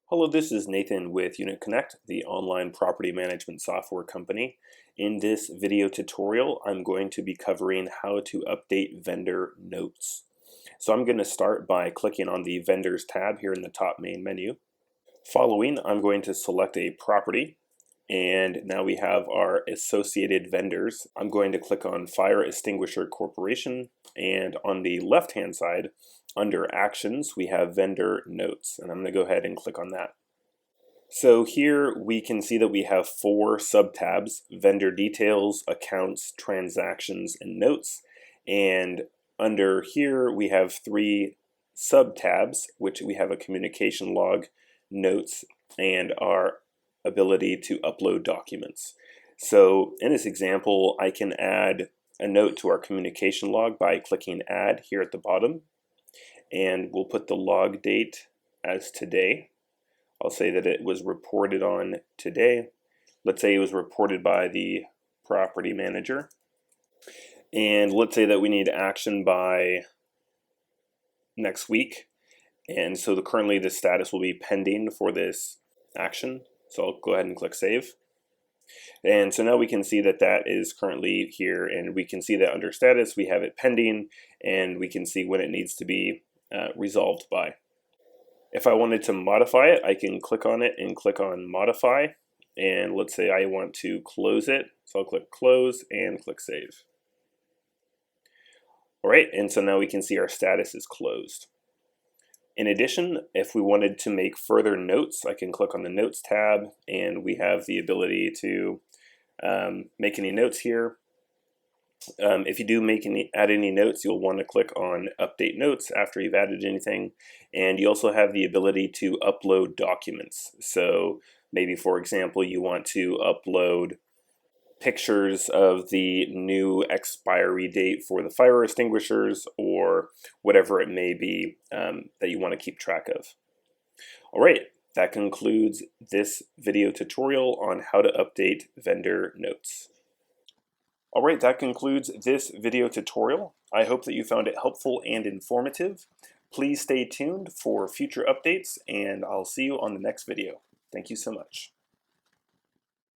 Hello, this is Nathan with UnitConnect, the online property management software company. In this video tutorial, I'm going to be covering how to update vendor notes. So I'm going to start by clicking on the Vendors tab here in the top main menu. Following, I'm going to select a property, and now we have our associated vendors. I'm going to click on Fire Extinguisher Corporation, and on the left-hand side, under Actions, we have Vendor Notes, and I'm going to go ahead and click on that. So here we can see that we have 4 subtabs: Vendor Details, Accounts, Transactions, and Notes. And under here we have 3 subtabs, which we have a Communication Log, Notes, and our ability to upload documents. So in this example, I can add a note to our communication log by clicking Add here at the bottom, and we'll put the log date as today. I'll say that it was reported on today. Let's say it was reported by the property manager, and let's say that we need action by next week, and so currently the status will be pending for this action. So I'll go ahead and click Save. And so now we can see that that is currently here, and we can see that under status we have it pending, and we can see when it needs to be resolved by. If I wanted to modify it, I can click on it and click on Modify, and let's say I want to close it, so I'll click Close and click Save. Alright, and so now we can see our status is closed. In addition, if we wanted to make further notes, I can click on the Notes tab, and we have the ability to make any notes here. If you do add any notes, you'll want to click on Update Notes after you've added anything, and you also have the ability to upload documents. So maybe, for example, you want to upload pictures of the new expiry date for the fire extinguishers, or whatever it may be that you want to keep track of. All right, that concludes this video tutorial on how to update vendor notes. All right, that concludes this video tutorial. I hope that you found it helpful and informative. Please stay tuned for future updates, and I'll see you on the next video. Thank you so much.